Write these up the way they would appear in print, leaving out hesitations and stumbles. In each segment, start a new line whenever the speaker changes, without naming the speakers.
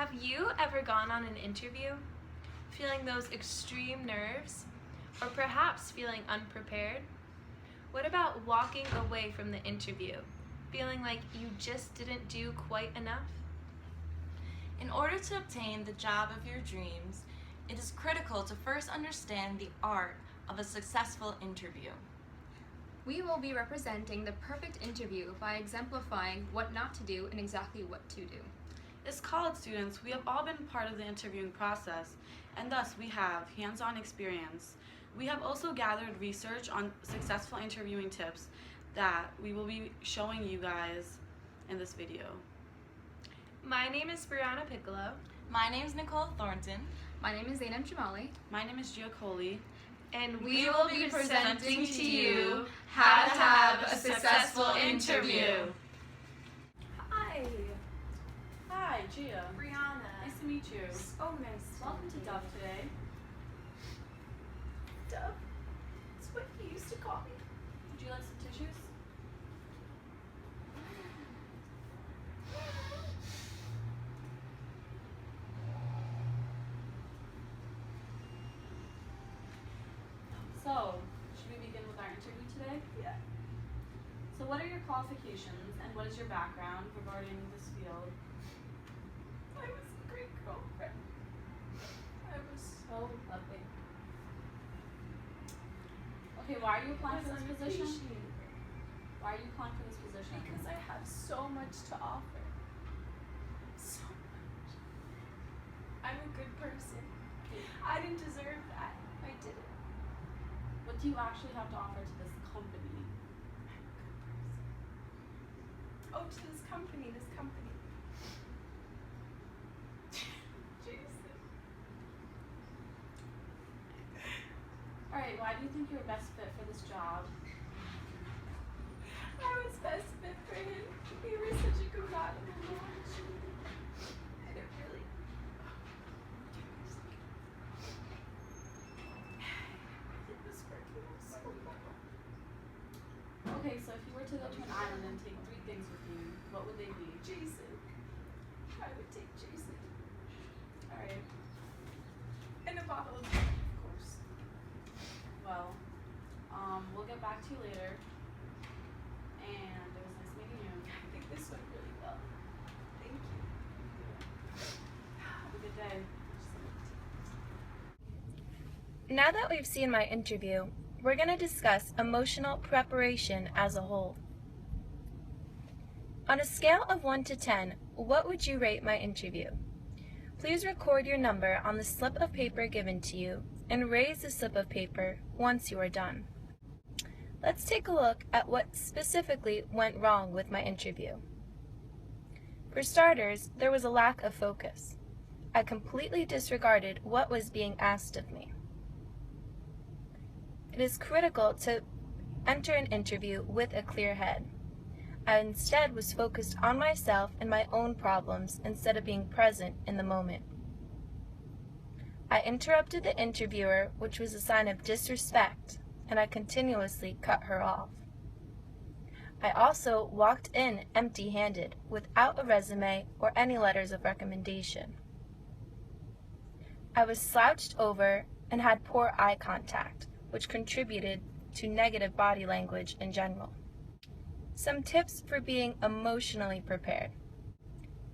Have you ever gone on an interview, feeling those extreme nerves, or perhaps feeling unprepared? What about walking away from the interview, feeling like you just didn't do quite enough?
In order to obtain the job of your dreams, it is critical to first understand the art of a successful interview.
We will be representing the perfect interview by exemplifying what not to do and exactly what to do.
As college students, we have all been part of the interviewing process, and thus we have hands-on experience. We have also gathered research on successful interviewing tips that we will be showing you guys in this video.
My name is Brianna Piccolo.
My name is Nicole Thornton.
My name is Zainab Jamali.
My name is Gia Coley.
And
We will be presenting to you how to have a successful interview.
Hi,
Hi, Gia.
Brianna.
Nice to meet you.
Oh, nice.
Welcome to Dove today.
Dove. That's what he used to call me.
Would you like some tissues? So, should we begin with our interview today?
Yeah.
So what are your qualifications and what is your background regarding this field?
I was a great girlfriend. I was so loving.
Okay, why are you applying for
Because
this
I'm
position?
appreciated.
Why are you applying for this position?
Because I have so much to offer. So much. I'm a good person. I didn't deserve that. I didn't.
What do you actually have to offer to this company?
I'm a good person. Oh, to this company. Jason.
Alright, why do you think you're best fit for this job?
I was best fit for him. We were such a compatible match. And it really. It was working out so well.
Okay, so if you were to go to an island and take 3 things with you, what would they be?
Jason. I would take Jason.
Alright,
And a bottle of wine, of course.
well, we'll get back to you later. And it was nice meeting you.
I think this went really well. Thank you.
Have a good day.
Now that we've seen my interview, we're going to discuss emotional preparation as a whole. On a scale of 1 to 10, what would you rate my interview? Please record your number on the slip of paper given to you and raise the slip of paper once you are done. Let's take a look at what specifically went wrong with my interview. For starters, there was a lack of focus. I completely disregarded what was being asked of me. It is critical to enter an interview with a clear head. I instead was focused on myself and my own problems instead of being present in the moment. I interrupted the interviewer, which was a sign of disrespect, and I continuously cut her off. I also walked in empty-handed, without a resume or any letters of recommendation. I was slouched over and had poor eye contact, which contributed to negative body language in general. Some tips for being emotionally prepared.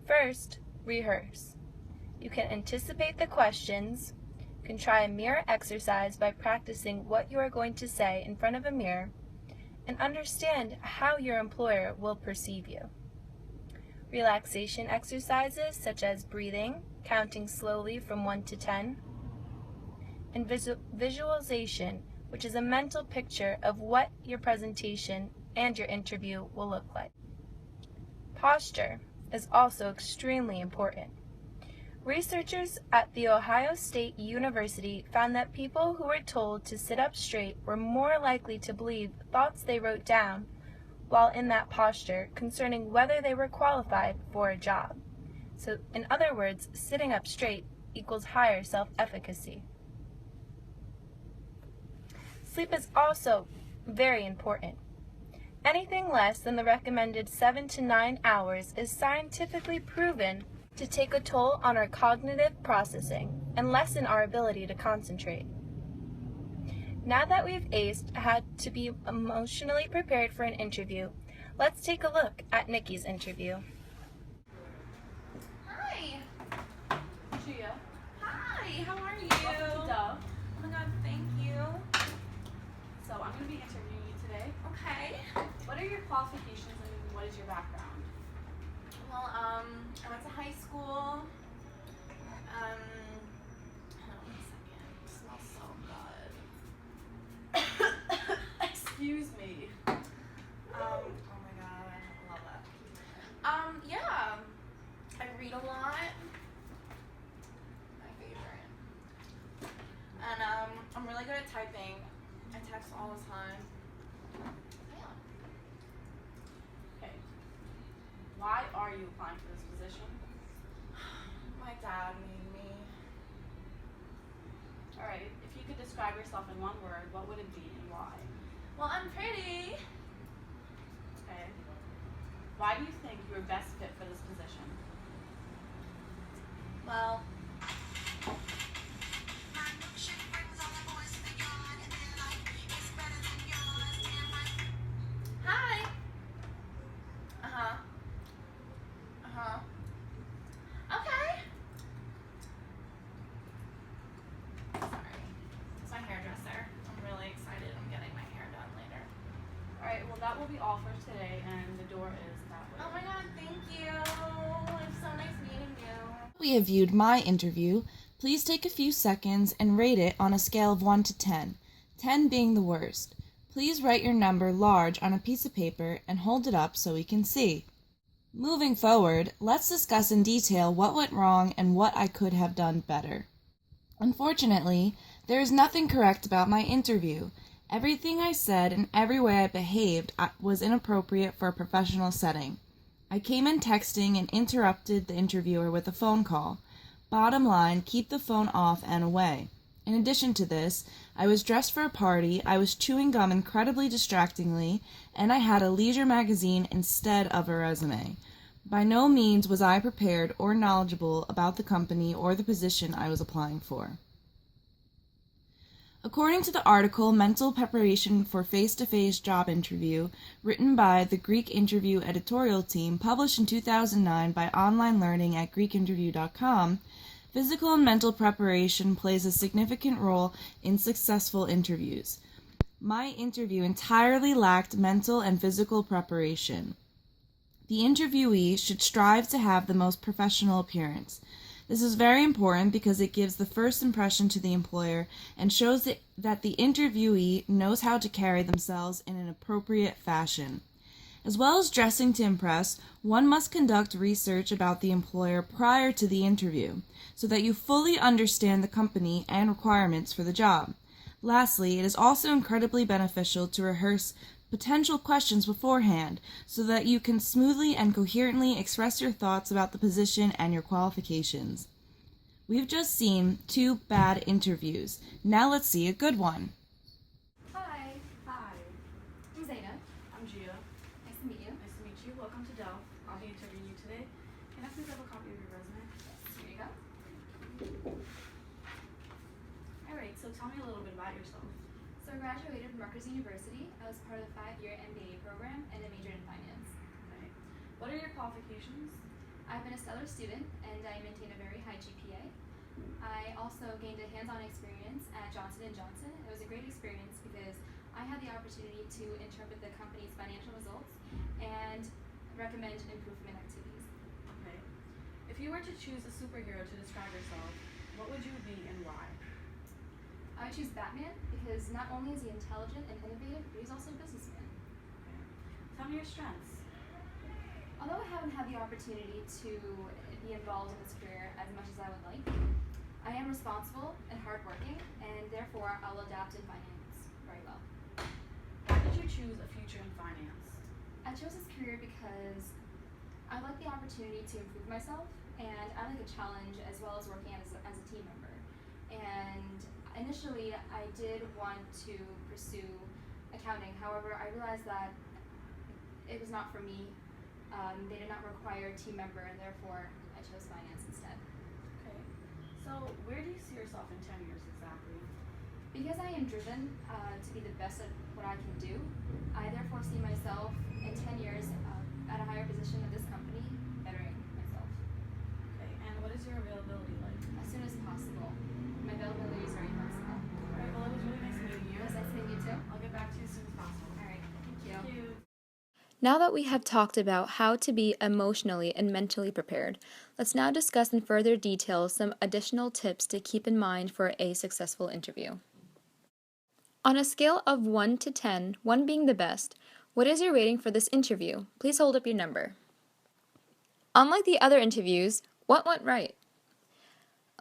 First, rehearse. You can anticipate the questions. You can try a mirror exercise by practicing what you are going to say in front of a mirror and understand how your employer will perceive you. Relaxation exercises such as breathing, counting slowly from 1 to 10, and visualization, which is a mental picture of what your presentation and your interview will look like. Posture is also extremely important. Researchers at The Ohio State University found that people who were told to sit up straight were more likely to believe thoughts they wrote down while in that posture concerning whether they were qualified for a job. So, in other words, sitting up straight equals higher self-efficacy. Sleep is also very important. Anything less than the recommended 7 to 9 hours is scientifically proven to take a toll on our cognitive processing and lessen our ability to concentrate. Now that we've aced how to be emotionally prepared for an interview, let's take a look at Nikki's interview.
Hi.
Gia,
Hi, how are you?
welcome to Dove.
Oh my god, thank you.
So I'm going to be interviewing you today.
Okay.
What are your qualifications and what is your background?
Well, I went to high school. Hold on 1 second. It smells so good.
Excuse me.
Oh my god, I love that. Yeah. I read a lot. My favorite. And I'm really good at typing. I text all the time. Yeah.
Okay. Why are you applying for this position?
My dad made me.
All right. If you could describe yourself in one word, what would it be and why?
Well, I'm pretty.
Okay. Why do you think you're best fit for this position?
Well, hi. Uh-huh. Uh-huh. Okay. Sorry. It's my hairdresser. I'm really excited. I'm getting my hair done later.
All right. Well, that will be all for today, and the door is that way.
Oh my god, thank you. It's so nice meeting you.
We have viewed my interview. Please take a few seconds and rate it on a scale of 1 to 10, 10 being the worst. Please write your number large on a piece of paper and hold it up so we can see. Moving forward, let's discuss in detail what went wrong and what I could have done better. Unfortunately, there is nothing correct about my interview. Everything I said and every way I behaved was inappropriate for a professional setting. I came in texting and interrupted the interviewer with a phone call. Bottom line, keep the phone off and away. In addition to this, I was dressed for a party, I was chewing gum incredibly distractingly, and I had a leisure magazine instead of a resume. By no means was I prepared or knowledgeable about the company or the position I was applying for. According to the article Mental Preparation for Face-to-Face Job Interview, written by the Greek Interview editorial team, published in 2009 by Online Learning at GreekInterview.com, physical and mental preparation plays a significant role in successful interviews. My interview entirely lacked mental and physical preparation. The interviewee should strive to have the most professional appearance. This is very important because it gives the first impression to the employer and shows that the interviewee knows how to carry themselves in an appropriate fashion. As well as dressing to impress, one must conduct research about the employer prior to the interview, so that you fully understand the company and requirements for the job. Lastly, it is also incredibly beneficial to rehearse potential questions beforehand, so that you can smoothly and coherently express your thoughts about the position and your qualifications. We've just seen 2 bad interviews. Now let's see a good one.
Hi,
Hi.
I'm Zaina.
I'm Gia.
Nice to meet you.
Nice to meet you. Welcome to Dove. I'll be interviewing you today. Can I please have a copy of your resume?
Here you go.
All right. So tell me a little bit about yourself.
So I graduated from Rutgers University. I was part of the 5-year MBA program and I majored in finance.
Okay. What are your qualifications?
I've been a stellar student and I maintain a very high GPA. I also gained a hands-on experience at Johnson & Johnson. It was a great experience because I had the opportunity to interpret the company's financial results and recommend improvement activities.
Okay. If you were to choose a superhero to describe yourself, what would you be and why?
I would choose Batman because not only is he intelligent and innovative, but he's also a businessman.
Okay. Tell me your strengths.
Although I haven't had the opportunity to be involved in this career as much as I would like, I am responsible and hardworking, and therefore I'll adapt in finance very well.
Why did you choose a future in finance?
I chose this career because I like the opportunity to improve myself, and I like a challenge as well as working as a team member. And initially, I did want to pursue accounting. However, I realized that it was not for me. They did not require a team member, and therefore I chose finance instead.
Okay. So where do you see yourself in 10 years exactly?
Because I am driven to be the best at what I can do, I therefore see myself in 10 years at a higher position at this company, bettering myself.
Okay, and what is your availability like?
As soon as possible. My availability is very flexible.
Alright, well it was really nice meeting you.
It was nice meeting you too.
I'll get back to you as soon as possible.
Alright, thank you.
Thank you.
Now that we have talked about how to be emotionally and mentally prepared, let's now discuss in further detail some additional tips to keep in mind for a successful interview. On a scale of 1 to 10, 1 being the best, what is your rating for this interview? Please hold up your number. Unlike the other interviews, what went right?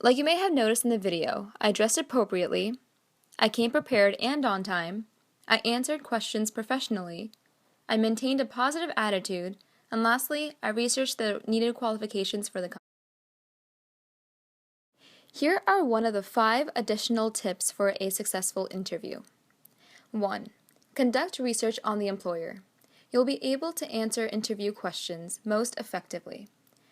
Like you may have noticed in the video, I dressed appropriately, I came prepared and on time, I answered questions professionally, I maintained a positive attitude, and lastly, I researched the needed qualifications for the company. Here are one of the 5 additional tips for a successful interview. 1. Conduct research on the employer. You'll be able to answer interview questions most effectively.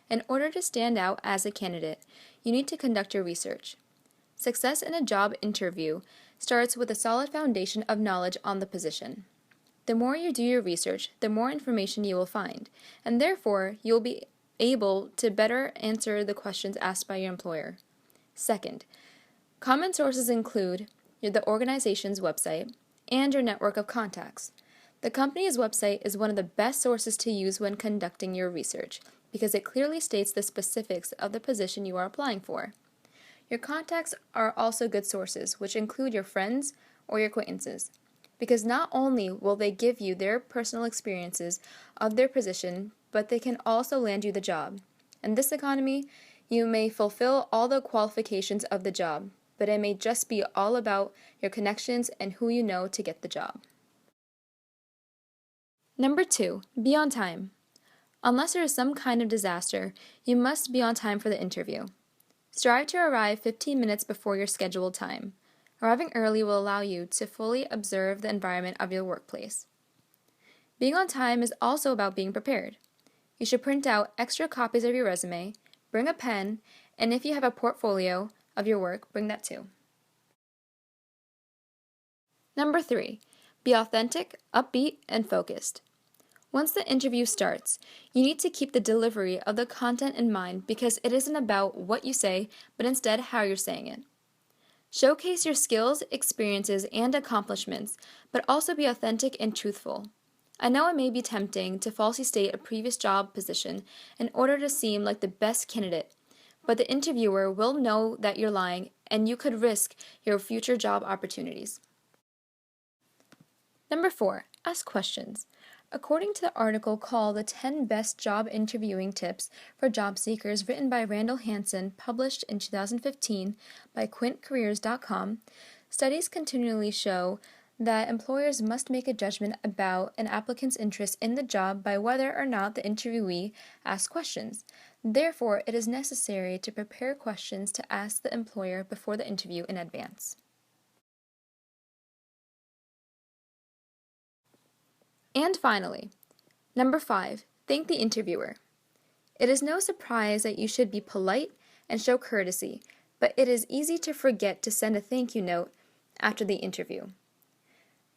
In order to stand out as a candidate, you need to conduct your research. Success in a job interview starts with a solid foundation of knowledge on the position. The more you do your research, the more information you will find, and therefore you will be able to better answer the questions asked by your employer. Second, common sources include the organization's website and your network of contacts. The company's website is one of the best sources to use when conducting your research because it clearly states the specifics of the position you are applying for. Your contacts are also good sources, which include your friends or your acquaintances, because not only will they give you their personal experiences of their position, but they can also land you the job. In this economy, you may fulfill all the qualifications of the job, but it may just be all about your connections and who you know to get the job. Number 2, be on time. Unless there is some kind of disaster, you must be on time for the interview. Strive to arrive 15 minutes before your scheduled time. Arriving early will allow you to fully observe the environment of your workplace. Being on time is also about being prepared. You should print out extra copies of your resume, bring a pen, and if you have a portfolio of your work, bring that too. Number 3, be authentic, upbeat, and focused. Once the interview starts, you need to keep the delivery of the content in mind because it isn't about what you say, but instead how you're saying it. Showcase your skills, experiences, and accomplishments, but also be authentic and truthful. I know it may be tempting to falsely state a previous job position in order to seem like the best candidate, but the interviewer will know that you're lying and you could risk your future job opportunities. Number 4, ask questions. According to the article called The 10 Best Job Interviewing Tips for Job Seekers written by Randall Hansen, published in 2015 by quintcareers.com, studies continually show that employers must make a judgment about an applicant's interest in the job by whether or not the interviewee asks questions. Therefore, it is necessary to prepare questions to ask the employer before the interview in advance. And finally, number 5, thank the interviewer. It is no surprise that you should be polite and show courtesy, but it is easy to forget to send a thank you note after the interview.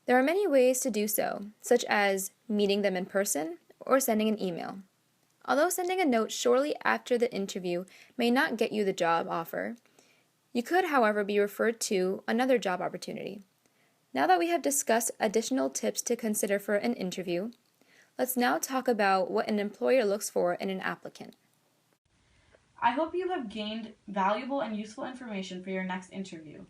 There are many ways to do so, such as meeting them in person or sending an email. Although sending a note shortly after the interview may not get you the job offer, you could, however, be referred to another job opportunity. Now that we have discussed additional tips to consider for an interview, let's now talk about what an employer looks for in an applicant.
I hope you have gained valuable and useful information for your next interview.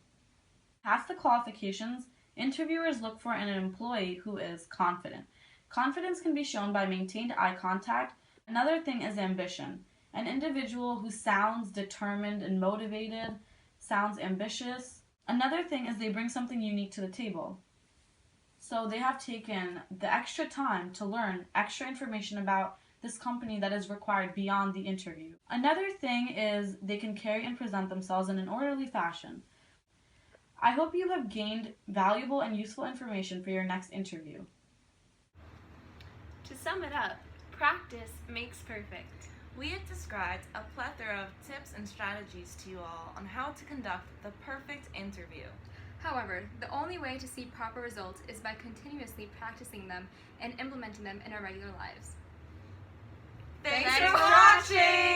Past the qualifications, interviewers look for an employee who is confident. Confidence can be shown by maintained eye contact. Another thing is ambition. An individual who sounds determined and motivated, sounds ambitious. Another thing is they bring something unique to the table. So they have taken the extra time to learn extra information about this company that is required beyond the interview. Another thing is they can carry and present themselves in an orderly fashion. I hope you have gained valuable and useful information for your next interview.
To sum it up, practice makes perfect. We have described a plethora of tips and strategies to you all on how to conduct the perfect interview.
However, the only way to see proper results is by continuously practicing them and implementing them in our regular lives.
Thanks for watching!